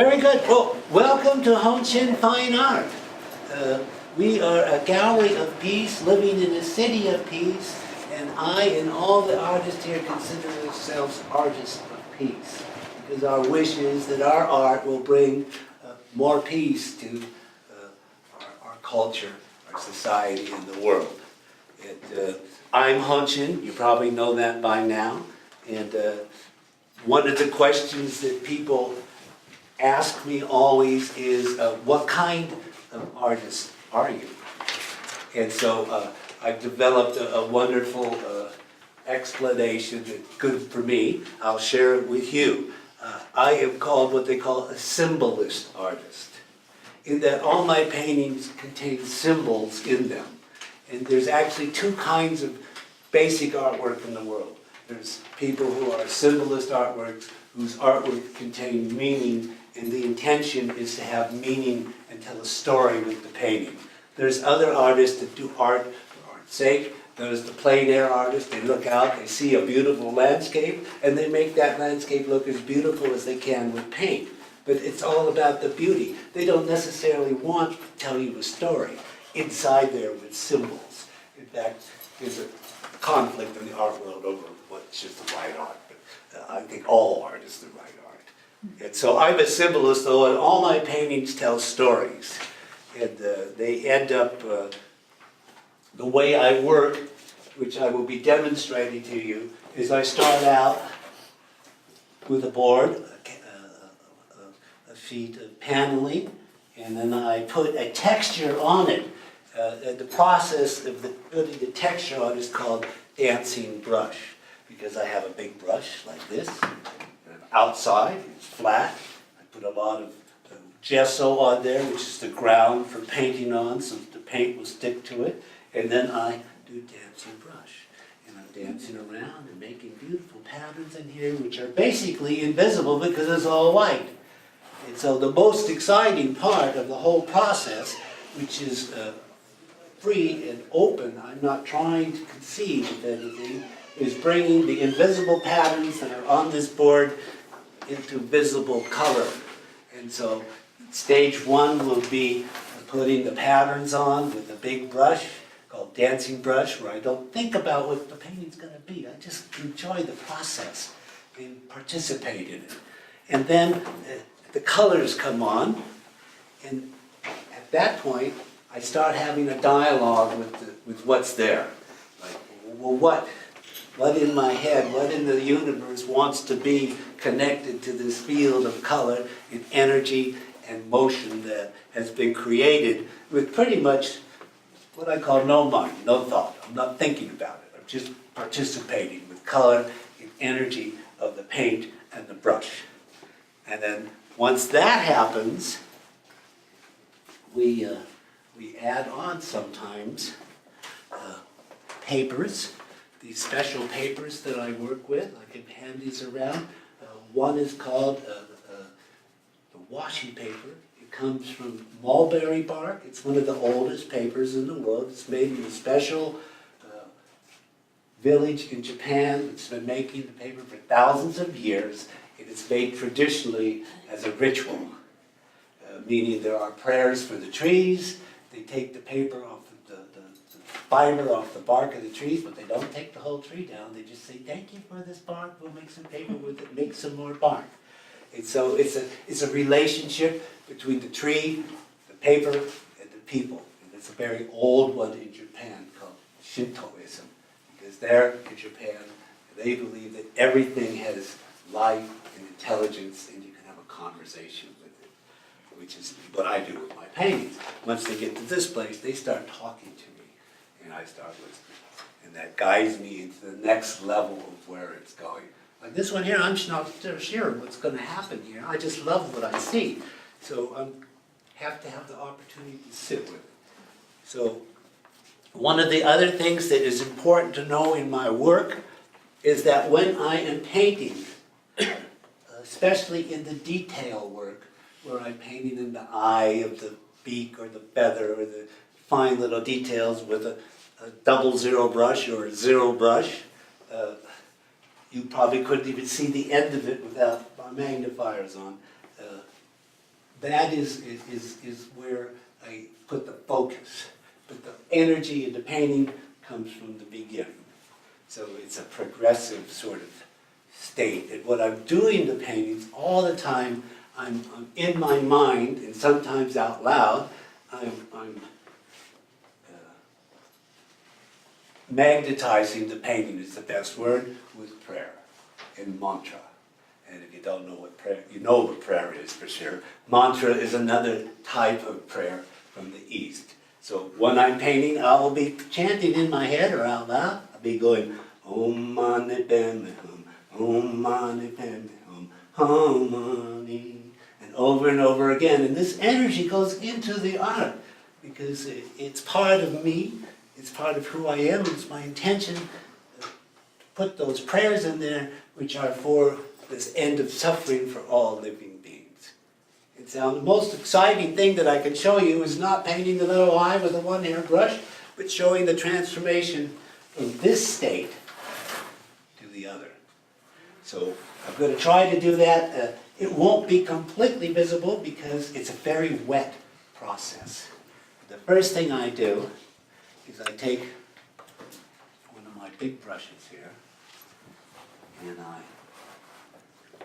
Very good. Well, welcome to Honshin Fine Art. We are a gallery of peace, living in a city of peace, and I and all the artists here consider ourselves artists of peace, because our wish is that our art will bring more peace to our culture, our society, and the world. And, I'm Honshin, you probably know that by now, and one of the questions that people ask me always is, what kind of artist are you? And so I've developed a wonderful explanation that's good for me. I'll share it with you. I am called what they call a symbolist artist, in that all my paintings contain symbols in them. And there's actually two kinds of basic artwork in the world. There's people who are symbolist artworks, whose artwork contain meaning, and the intention is to have meaning and tell a story with the painting. There's other artists that do art for art's sake. There's the plein air artists. They look out, they see a beautiful landscape, and they make that landscape look as beautiful as they can with paint. But it's all about the beauty. They don't necessarily want to tell you a story inside there with symbols. In fact, there's a conflict in the art world over what's just the right art. But I think all art is the right art. And so I'm a symbolist, though, and all my paintings tell stories. And they end up, the way I work, which I will be demonstrating to you, is I start out with a board, a sheet of paneling, and then I put a texture on it. The process of putting the texture on is called dancing brush, because I have a big brush like this. Outside, it's flat. I put a lot of gesso on there, which is the ground for painting on, so that the paint will stick to it. And then I do dancing brush. And I'm dancing around and making beautiful patterns in here, which are basically invisible because it's all white. And so the most exciting part of the whole process, which is free and open, I'm not trying to conceive of anything, is bringing the invisible patterns that are on this board into visible color. And so stage one will be putting the patterns on with a big brush called dancing brush, where I don't think about what the painting's going to be. I just enjoy the process and participate in it. And then the colors come on, and at that point I start having a dialogue with what's there. Like, well, what in my head, what in the universe wants to be connected to this field of color and energy and motion that has been created with pretty much what I call no mind, no thought. I'm not thinking about it. I'm just participating with color and energy of the paint and the brush. And then once that happens, we add on sometimes papers, these special papers that I work with. I can hand these around. One is called the Washi Paper. It comes from mulberry bark. It's one of the oldest papers in the world. It's made in a special village in Japan that's been making the paper for thousands of years. It is made traditionally as a ritual, meaning there are prayers for the trees. They take the paper off the fiber off the bark of the trees, but they don't take the whole tree down. They just say, thank you for this bark, we'll make some paper with it, make some more bark. And so it's a relationship between the tree, the paper, and the people. And it's a very old one in Japan called Shintoism, because there in Japan, they believe that everything has life and intelligence, and you can have a conversation with it, which is what I do with my paintings. Once they get to this place, they start talking to me, and I start listening. And that guides me into the next level of where it's going. Like this one here, I'm not sure what's going to happen here. I just love what I see. So I have to have the opportunity to sit with it. So one of the other things that is important to know in my work is that when I am painting, especially in the detail work, where I'm painting in the eye of the beak or the feather or the fine little details with a double zero brush or a zero brush, you probably couldn't even see the end of it without my magnifiers on. that is where I put the focus. But the energy in the painting comes from the beginning. So it's a progressive sort of state. And what I'm doing the paintings all the time, I'm in my mind, and sometimes out loud, I'm magnetizing the painting is the best word, with prayer and mantra. And if you don't know what prayer, you know what prayer is for sure. Mantra is another type of prayer from the East. So when I'm painting, I will be chanting in my head or out loud. I'll be going, Om Mani Padme Hum, Om Mani Padme Hum, Om Mani, and over again. And this energy goes into the art because it's part of me. It's part of who I am. It's my intention to put those prayers in there, which are for this end of suffering for all living beings. It's now the most exciting thing that I can show you is not painting the little eye with a one-hair brush, but showing the transformation from this state to the other. So I'm going to try to do that. It won't be completely visible because it's a very wet process. The first thing I do is I take one of my big brushes here and I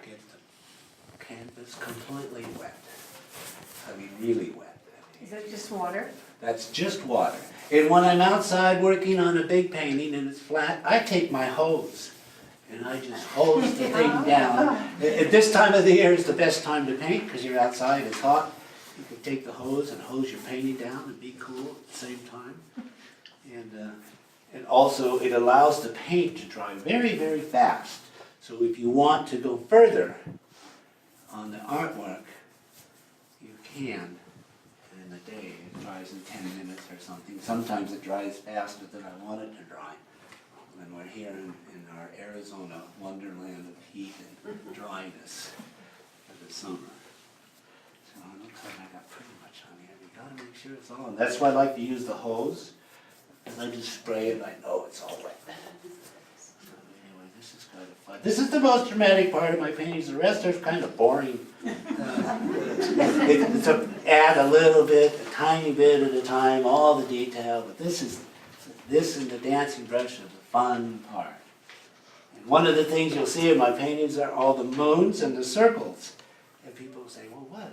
get the canvas completely wet. I mean really wet. Is that just water? That's just water. And when I'm outside working on a big painting and it's flat, I take my hose and I just hose the thing down. At this time of the year is the best time to paint because you're outside, it's hot. You can take the hose and hose your painting down and be cool at the same time. And also it allows the paint to dry very, very fast. So if you want to go further on the artwork, you can. In a day, it dries in 10 minutes or something. Sometimes it dries faster than I want it to dry. When we're here in our Arizona wonderland of heat and dryness for the summer. So it looks like I got pretty much on here. You gotta make sure it's on. That's why I like to use the hose. And I just spray it and I know it's all wet. So anyway, this is kind of fun. This is the most dramatic part of my paintings. The rest are kind of boring. It's to add a little bit, a tiny bit at a time, all the detail. But this and the dancing brush are the fun part. And one of the things you'll see in my paintings are all the moons and the circles. And people say, well, what's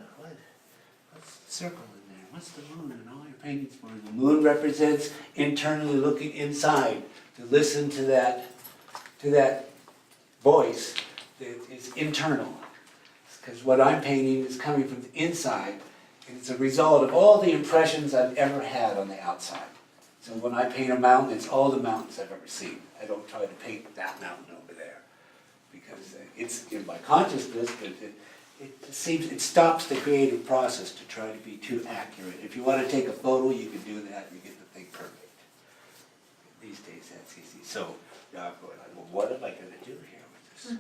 the circle in there? What's the moon in all your paintings for? The moon represents internally looking inside to listen to that voice that is internal. Because what I'm painting is coming from the inside, and it's a result of all the impressions I've ever had on the outside. So when I paint a mountain, it's all the mountains I've ever seen. I don't try to paint that mountain over there, because it's in my consciousness, but it stops the creative process to try to be too accurate. If you want to take a photo, you can do that, and you get the thing perfect. These days, that's easy. So now I'm going, well, what am I going to do here with this?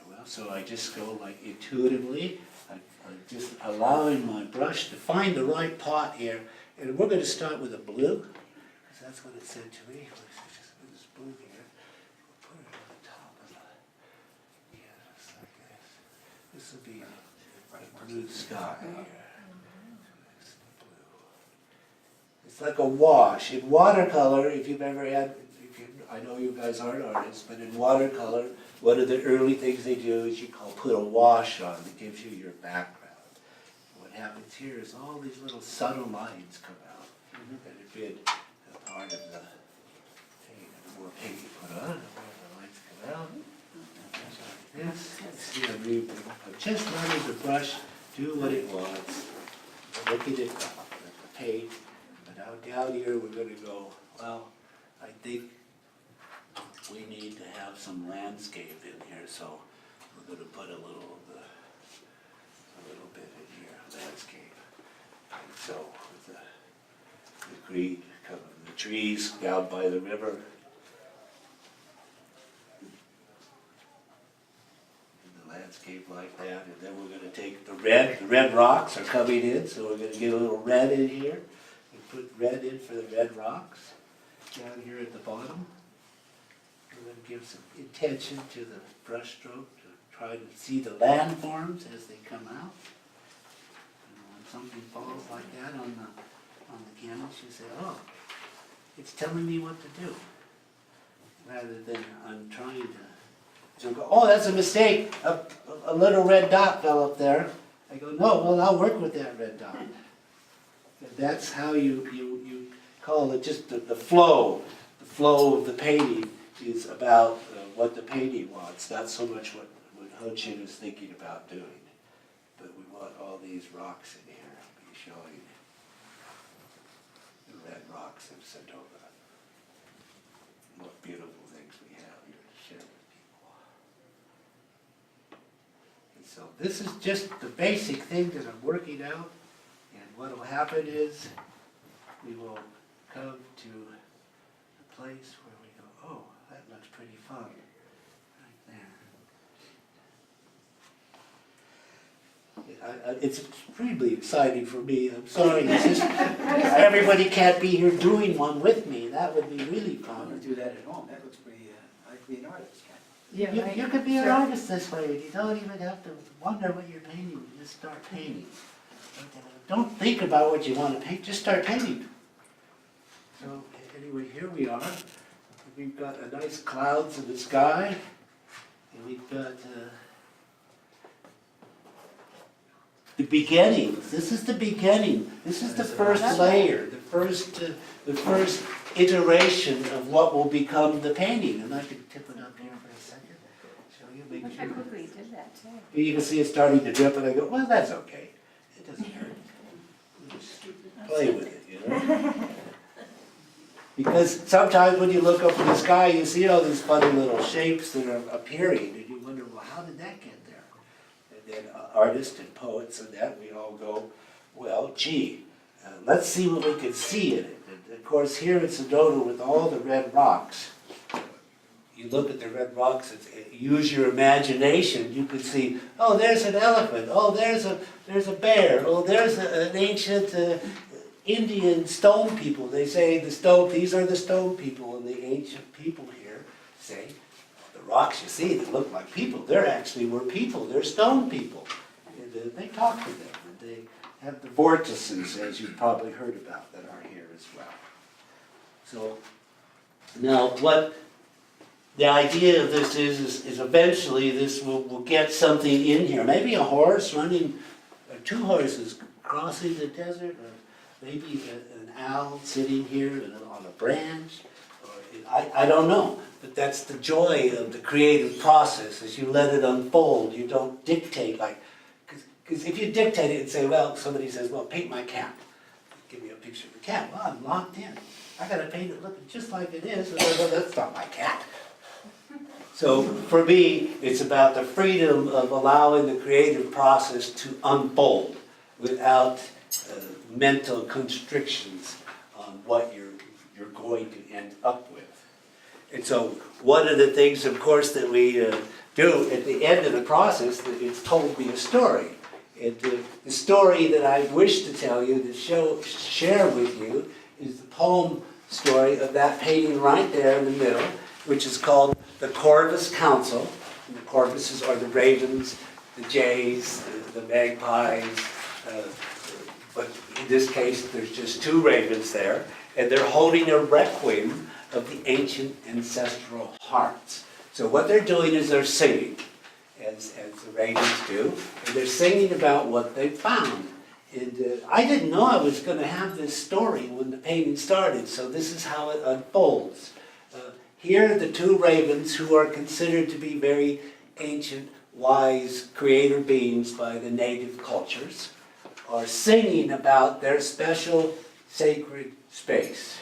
Well, so I just go like intuitively, I'm just allowing my brush to find the right pot here. And we're going to start with a blue, because that's what it said to me. Just put this blue here. We'll put it on the top of the, just like this. This will be a blue sky here. This is blue. It's like a wash. In watercolor, if you've ever had, I know you guys aren't artists, but in watercolor, one of the early things they do is put a wash on that gives you your background. What happens here is all these little subtle lines come out that have been a part of the paint. The more paint you put on, the more the lines come out. Just like this. See, I'm just letting the brush do what it wants. Looking at the paint. But now down here we're going to go, well, I think we need to have some landscape in here, so we're going to put a little bit in here, landscape. And so with the green covering the trees down by the river. And the landscape like that, and then we're going to take the red rocks are coming in, so we're going to get a little red in here, and put red in for the red rocks down here at the bottom. We're going to give some intention to the brush stroke to try to see the landforms as they come out. something falls like that on the canvas, you say, oh, it's telling me what to do. Rather than I'm trying to go, oh, that's a mistake, a little red dot fell up there. I go, no, well, I'll work with that red dot. That's how you call it just the flow. The flow of the painting is about what the painting wants, not so much what Honshin is thinking about doing. But we want all these rocks in here. I'll be showing the red rocks of Sedona. What beautiful things we have here to share with people. And so this is just the basic thing that I'm working out. And what will happen is we will come to a place where we go, oh, that looks pretty fun. Right there. It's extremely exciting for me. I'm sorry, it's just, everybody can't be here doing one with me. That would be really I'm fun. going to do that at home. That looks pretty, I could be an artist. You could be an artist this way. You don't even have to wonder what you're painting. You just start painting. Don't think about what you want to paint. Just start painting. So anyway, here we are. We've got a nice clouds in the sky. And we've got the beginnings. This is the beginning. This is the first layer, the first iteration of what will become the painting. And I can tip it up here for a second. Show you, make Look sure. how quickly you did that too. You can see it starting to drip, and I go, well, that's okay. It doesn't hurt. Just play with it, you know. Because sometimes when you look up in the sky, you see all these funny little shapes that are appearing, and you wonder, well, how did that get there? And then artists and poets and that, we all go, well, gee, let's see what we can see in it. And of course, here in Sedona with all the red rocks, you look at the red rocks, use your imagination, you can see, oh, there's an elephant, oh, there's a bear, oh, there's an ancient Indian stone people. They say these are the stone people, and the ancient people here say, the rocks you see that look like people, they're actually were people, they're stone people. And they talk to them, and they have the vortices, as you've probably heard about, that are here as well. So, now what the idea of this is eventually this will get something in here. Maybe a horse running, or two horses crossing the desert, or maybe an owl sitting here on a branch. Or I don't know, but that's the joy of the creative process. As you let it unfold, you don't dictate, like, because if you dictate it and say, well, somebody says, well, paint my cat. Give me a picture of the cat. Well, I'm locked in. I got to paint it looking just like it is. Well, that's not my cat. So for me, it's about the freedom of allowing the creative process to unfold without mental constrictions on what you're going to end up with. And so one of the things, of course, that we do at the end of the process, it's told me a story. And the story that I wish to tell you, to share with you, is the poem story of that painting right there in the middle, which is called The Corvus Council. And the corvuses are the ravens, the jays, the magpies, but in this case there's just two ravens there, and they're holding a requiem of the ancient ancestral hearts. So what they're doing is they're singing, as the ravens do, and they're singing about what they found. And I didn't know I was going to have this story when the painting started, so this is how it unfolds. Here are the two ravens who are considered to be very ancient, wise creator beings by the native cultures, are singing about their special sacred space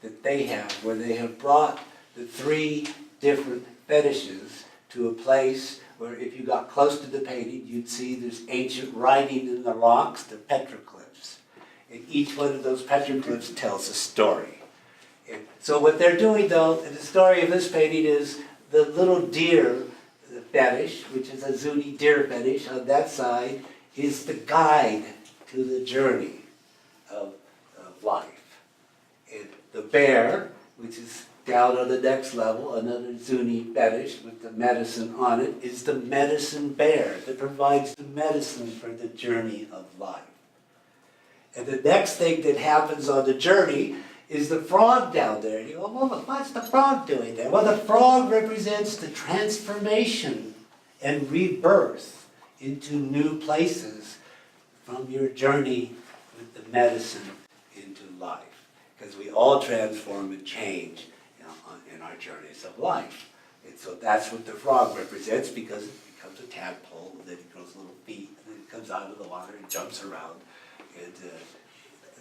that they have, where they have brought the three different fetishes to a place where if you got close to the painting, you'd see there's ancient writing in the rocks, the petroglyphs. And each one of those petroglyphs tells a story. And so what they're doing, though, in the story of this painting is the little deer fetish, which is a Zuni deer fetish on that side, is the guide to the journey of life. And the bear, which is down on the next level, another Zuni fetish with the medicine on it, is the medicine bear that provides the medicine for the journey of life. And the next thing that happens on the journey is the frog down there. And you go, well, what's the frog doing there? Well, the frog represents the transformation and rebirth into new places from your journey with the medicine into life. Because we all transform and change in our journeys of life. And so that's what the frog represents, because it becomes a tadpole, and then it grows little feet, and then it comes out of the water and jumps around. And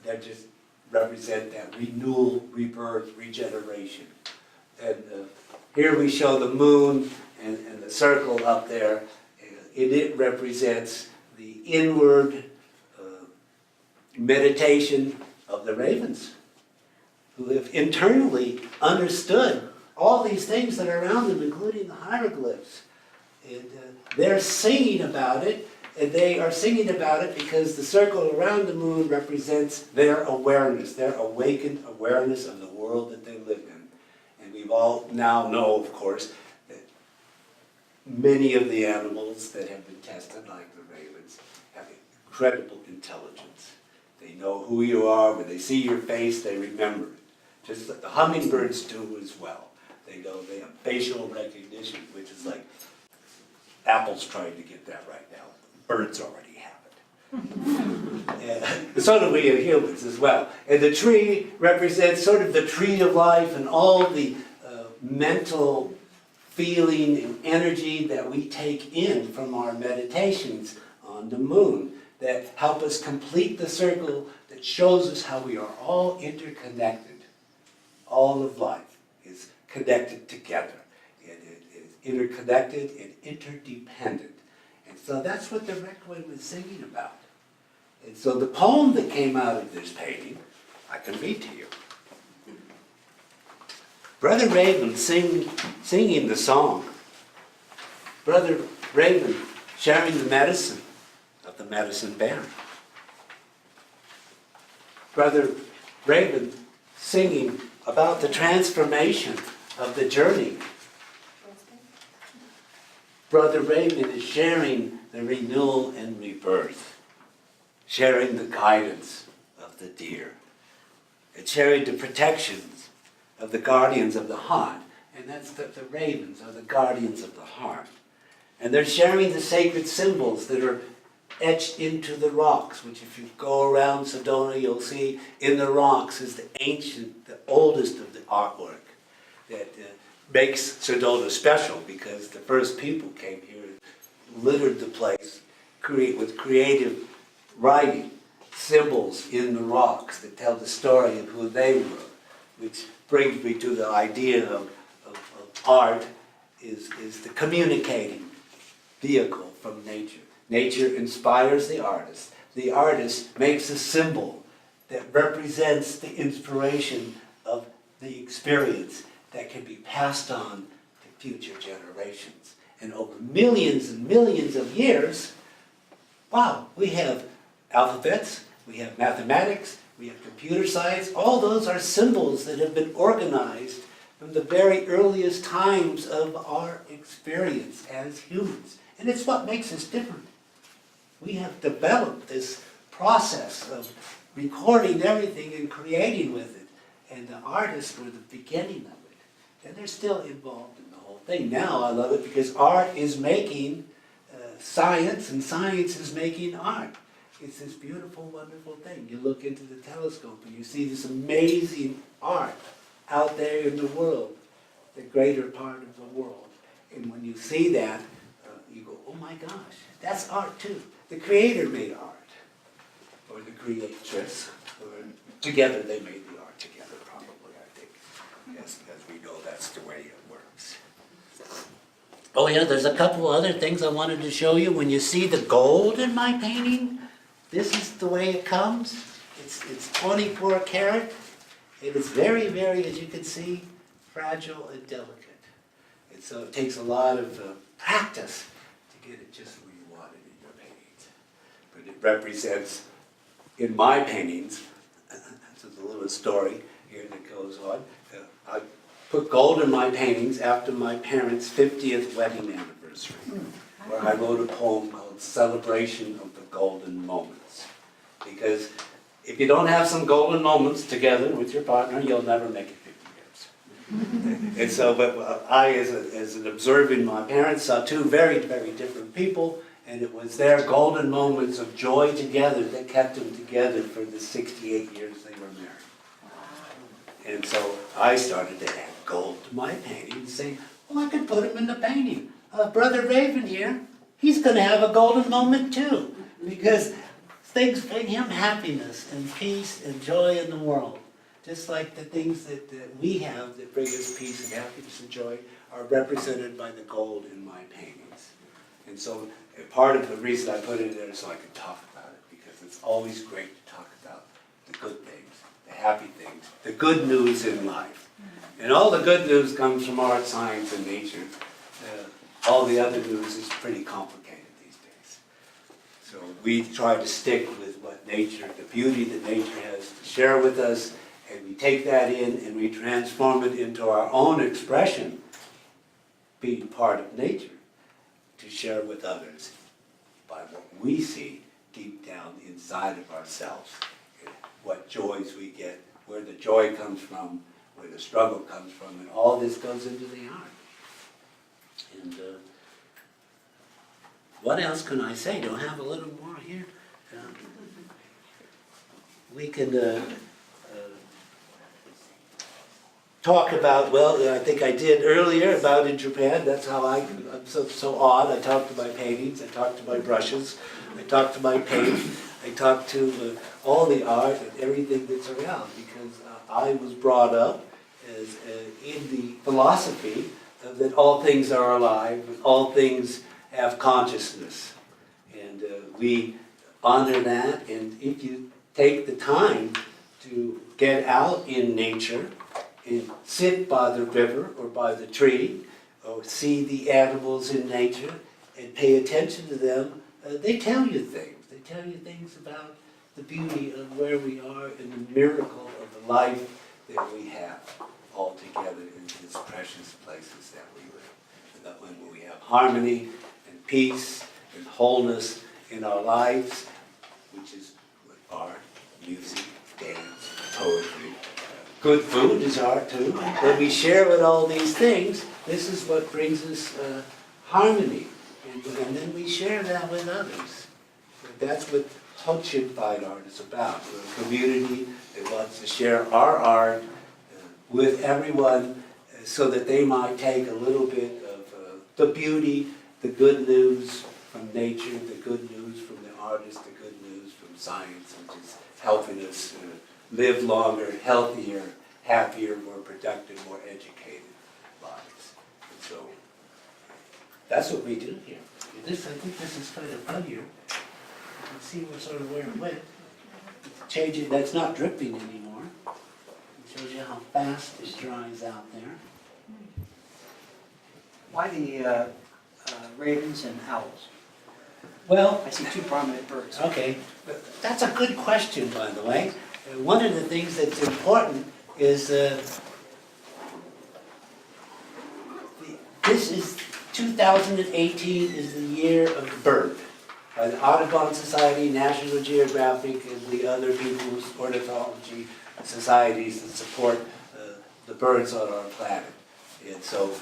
that just represent that renewal, rebirth, regeneration. And here we show the moon and the circle up there. And it represents the inward meditation of the ravens, who have internally understood all these things that are around them, including the hieroglyphs. And they're singing about it, and they are singing about it because the circle around the moon represents their awareness, their awakened awareness of the world that they live in. And we've all now know, of course, that many of the animals that have been tested, like the ravens, have incredible intelligence. They know who you are. When they see your face, they remember it. Just like the hummingbirds do as well. They know they have facial recognition, which is like Apple's trying to get that right now. Birds already have it. And so do we as humans as well. And the tree represents sort of the tree of life and all the mental feeling and energy that we take in from our meditations on the moon that help us complete the circle that shows us how we are all interconnected. All of life is connected together. It is interconnected and interdependent. And so that's what the Requiem was singing about. And so the poem that came out of this painting, I can read to you. Brother Raven singing the song. Brother Raven sharing the medicine of the medicine bear. Brother Raven singing about the transformation of the journey. Brother Raven is sharing the renewal and rebirth, sharing the guidance of the deer, and sharing the protections of the guardians of the heart. And that's the ravens are the guardians of the heart. And they're sharing the sacred symbols that are etched into the rocks, which if you go around Sedona, you'll see in the rocks is the ancient, the oldest of the artwork that makes Sedona special, because the first people came here and littered the place with creative writing, symbols in the rocks that tell the story of who they were, which brings me to the idea of art is the communicating vehicle from nature. Nature inspires the artist. The artist makes a symbol that represents the inspiration of the experience that can be passed on to future generations. And over millions and millions of years, wow, we have alphabets, we have mathematics, we have computer science. All those are symbols that have been organized from the very earliest times of our experience as humans. And it's what makes us different. We have developed this process of recording everything and creating with it. And the artists were the beginning of it. And they're still involved in the whole thing. Now I love it because art is making science, and science is making art. It's this beautiful, wonderful thing. You look into the telescope and you see this amazing art out there in the world, the greater part of the world. And when you see that, you go, oh my gosh, that's art too. The creator made art, or the creatress, or together they made the art together, probably, I think. As we know, that's the way it works. Oh yeah, there's a couple other things I wanted to show you. When you see the gold in my painting, this is the way it comes. It's 24 karat. It is very, very, as you can see, fragile and delicate. And so it takes a lot of practice to get it just where you want it in your paintings. But it represents, in my paintings, there's a little story here that goes on. I put gold in my paintings after my parents' 50th wedding anniversary, where I wrote a poem called Celebration of the Golden Moments. Because if you don't have some golden moments together with your partner, you'll never make it 50 years. And so, but I, as an observing, my parents saw two very, very different people, and it was their golden moments of joy together that kept them together for the 68 years they were married. And so I started to add gold to my painting and say, well, I could put him in the painting. Brother Raven here, he's going to have a golden moment too, because things bring him happiness and peace and joy in the world. Just like the things that we have that bring us peace and happiness and joy are represented by the gold in my paintings. And so part of the reason I put it in there is so I can talk about it, because it's always great to talk about the good things, the happy things, the good news in life. And all the good news comes from art, science, and nature. All the other news is pretty complicated these days. So we try to stick with what nature, the beauty that nature has to share with us, and we take that in and we transform it into our own expression, being part of nature, to share with others by what we see deep down inside of ourselves, what joys we get, where the joy comes from, where the struggle comes from, and all this goes into the art. And what else can I say? Do I have a little more here? We can talk about, well, I think I did earlier about in Japan. That's how I'm so odd. I talk to my paintings, I talk to my brushes, I talk to my paint, I talk to all the art and everything that's around, because I was brought up as in the philosophy that all things are alive, all things have consciousness. And we honor that, and if you take the time to get out in nature and sit by the river or by the tree or see the animals in nature and pay attention to them, they tell you things. They tell you things about the beauty of where we are and the miracle of the life that we have all together in these precious places that we live. And that when we have harmony and peace and wholeness in our lives, which is with art, music, dance, poetry. Good food is art too. When we share with all these things, this is what brings us harmony. And then we share that with others. That's what Honshin Fine Art is about. We're a community that wants to share our art with everyone so that they might take a little bit of the beauty, the good news from nature, the good news from the artist, the good news from science, which is helping us live longer, healthier, happier, more productive, more educated lives. And so that's what we do here. I think this is kind of funnier. You can see where it went. It's changing, that's not dripping anymore. It shows you how fast it dries out there. Why the ravens and owls? Well, I see two prominent birds. okay, that's a good question, by the way. One of the things that's important is this is 2018 is the year of the bird. By the Audubon Society, National Geographic, and the other people's ornithology societies that support the birds on our planet. And so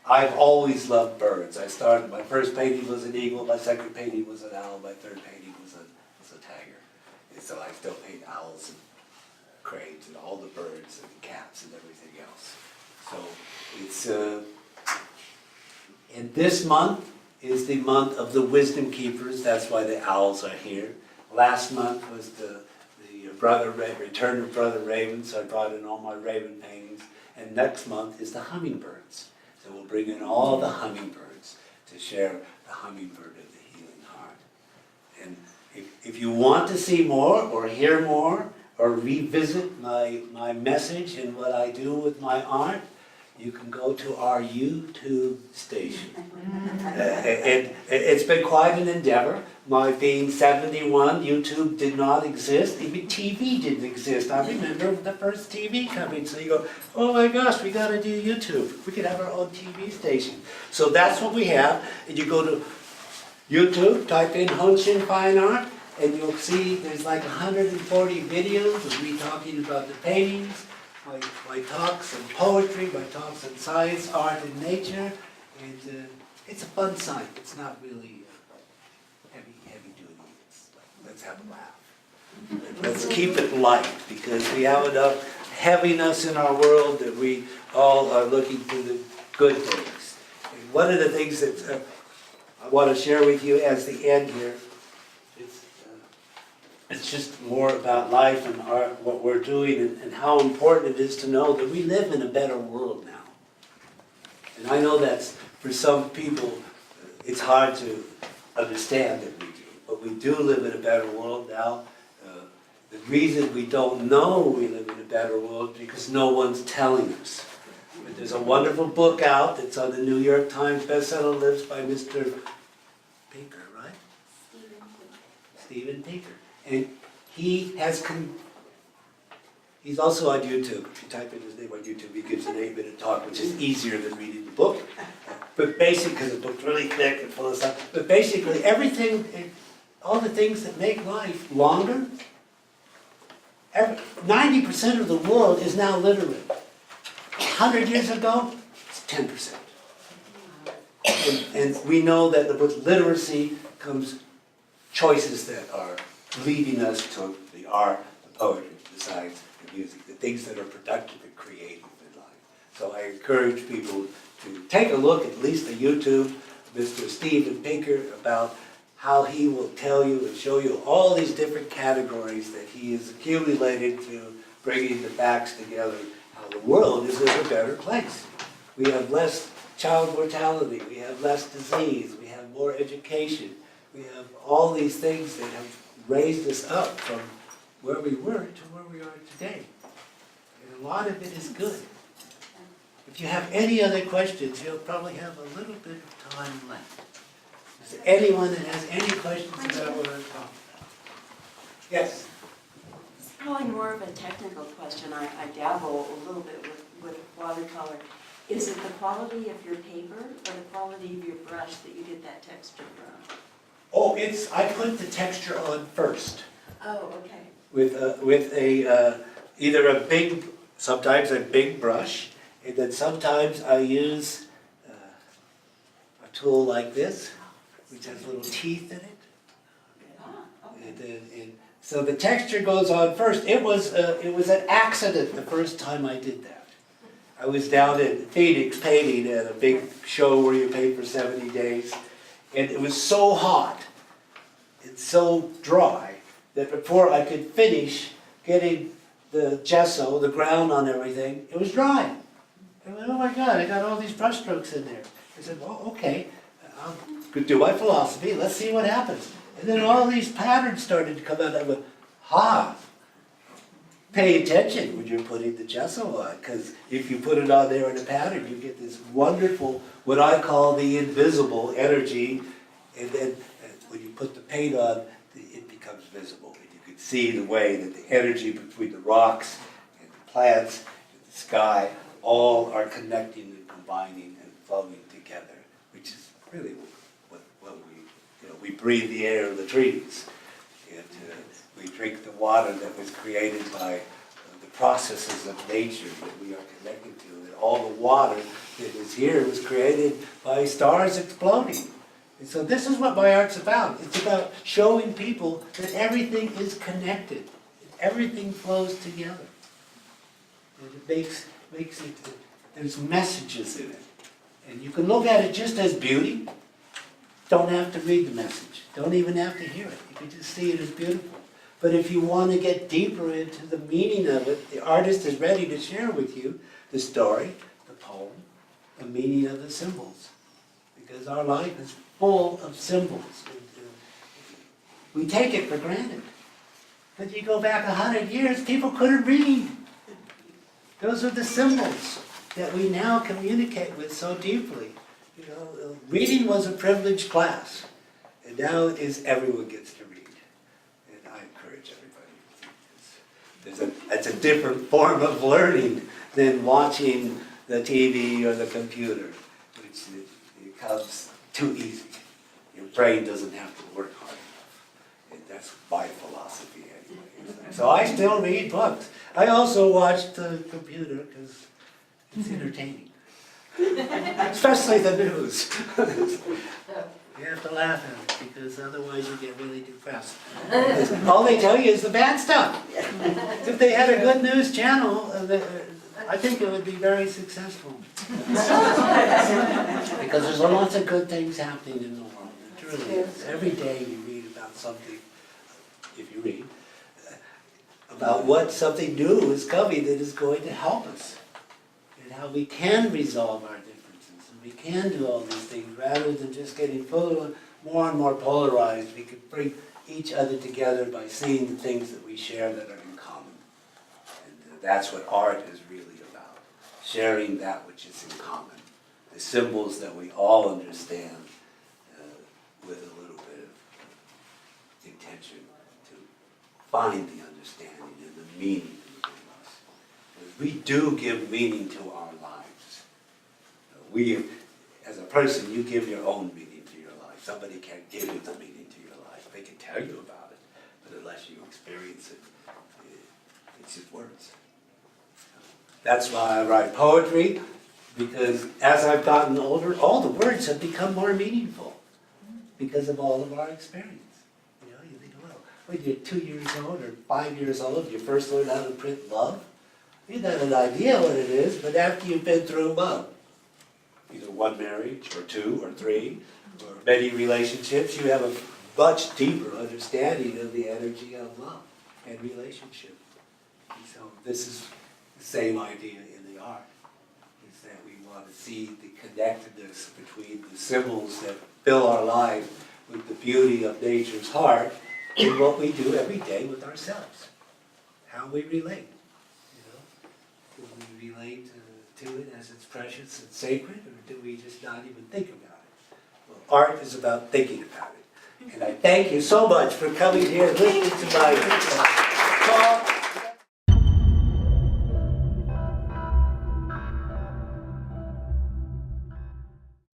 I've always loved birds. I started, my first painting was an eagle, my second painting was an owl, my third painting was a tiger. And so I still paint owls and cranes and all the birds and cats and everything else. So it's, and this month is the month of the wisdom keepers. That's why the owls are here. Last month was the return of Brother Raven, so I brought in all my raven paintings. And next month is the hummingbirds. So we'll bring in all the hummingbirds to share the hummingbird of the healing heart. And if you want to see more or hear more or revisit my message and what I do with my art, you can go to our YouTube station. It's been quite an endeavor. My being 71, YouTube did not exist. Even TV didn't exist. I remember the first TV coming. So you go, oh my gosh, we got to do YouTube. We could have our own TV station. So that's what we have. And you go to YouTube, type in Honshin Fine Art, and you'll see there's like 140 videos of me talking about the paintings, my talks on poetry, my talks on science, art, and nature, and it's a fun site. It's not really heavy duty. It's like, let's have a laugh. Let's keep it light, because we have enough heaviness in our world that we all are looking for the good things. And one of the things that I want to share with you as the end here, it's just more about life and art, what we're doing, and how important it is to know that we live in a better world now. And I know that's, for some people, it's hard to understand that we do, but we do live in a better world now. The reason we don't know we live in a better world is because no one's telling us. But there's a wonderful book out that's on the New York Times bestseller list by Mr. Pinker, right? Steven Pinker. And he has he's also on YouTube. If you type in his name on YouTube, he gives an 8-minute talk, which is easier than reading the book. But basically, because the book's really thick and full of stuff, but basically everything, all the things that make life longer, 90% of the world is now literate. 100 years ago, it's 10%. And we know that with literacy comes choices that are leading us to the art, the poetry, the science, the music, the things that are productive and creative in life. So I encourage people to take a look at least at YouTube, Mr. Steven Pinker, about how he will tell you and show you all these different categories that he has accumulated to bringing the facts together, how the world is in a better place. We have less child mortality, we have less disease, we have more education, we have all these things that have raised us up from where we were to where we are today. And a lot of it is good. If you have any other questions, you'll probably have a little bit of time left. Is there anyone that has any questions about what I'm talking about? Yes? It's probably more of a technical question. I dabble a little bit with watercolor. Is it the quality of your paper or the quality of your brush that you get that texture from? Oh, I put the texture on first. Oh, okay. With either a big, sometimes a big brush, and then sometimes I use a tool like this, which has little teeth in it. Okay. And so the texture goes on first. It was an accident the first time I did that. I was down in Phoenix painting at a big show where you paint for 70 days, and it was so hot and so dry that before I could finish getting the gesso, the ground on everything, it was dry. I went, oh my God, I got all these brush strokes in there. I said, well, okay, I'll do my philosophy, let's see what happens. And then all these patterns started to come out. I went, pay attention when you're putting the gesso on, because if you put it on there in a pattern, you get this wonderful, what I call the invisible energy, and then when you put the paint on, it becomes visible. And you can see the way that the energy between the rocks and the plants and the sky all are connecting and combining and flowing together, which is really what we breathe the air of the trees, and we drink the water that was created by the processes of nature that we are connected to, and all the water that is here was created by stars exploding. And so this is what my art's about. It's about showing people that everything is connected. Everything flows together. And it makes it, there's messages in it. And you can look at it just as beauty. Don't have to read the message. Don't even have to hear it. You can just see it as beautiful. But if you want to get deeper into the meaning of it, the artist is ready to share with you the story, the poem, the meaning of the symbols. Because our life is full of symbols. We take it for granted. But you go back 100 years, people couldn't read. Those are the symbols that we now communicate with so deeply. You know, reading was a privileged class, and now it is everyone gets to read. And I encourage everybody. It's a different form of learning than watching the TV or the computer, which it becomes too easy. Your brain doesn't have to work hard enough. That's my philosophy anyway. So I still read books. I also watch the computer because it's entertaining. Especially the news. You have to laugh at it because otherwise you get really depressed. All they tell you is the bad stuff. If they had a good news channel, I think it would be very successful. Because there's lots of good things happening in the world. It really is. Every day you read about something, if you read, about what something new is coming that is going to help us. And how we can resolve our differences. And we can do all these things rather than just getting more and more polarized. We can bring each other together by seeing the things that we share that are in common. And that's what art is really about. Sharing that which is in common. The symbols that we all understand with a little bit of intention to find the understanding and the meaning within us. Because we do give meaning to our lives. We, as a person, you give your own meaning to your life. Somebody can't give you the meaning to your life. They can tell you about it, but unless you experience it, it's just words. That's why I write poetry, because as I've gotten older, all the words have become more meaningful because of all of our experience. You know, you think, well, when you're 2 years old or 5 years old, you first learn how to print love. You got an idea what it is, but after you've been through love, either one marriage or two or three, or many relationships, you have a much deeper understanding of the energy of love and relationship. And so this is the same idea in the art, is that we want to see the connectedness between the symbols that fill our life with the beauty of nature's heart in what we do every day with ourselves, how we relate. Do we relate to it as it's precious and sacred, or do we just not even think about it? Well, art is about thinking about it. And I thank you so much for coming here and listening to my talk.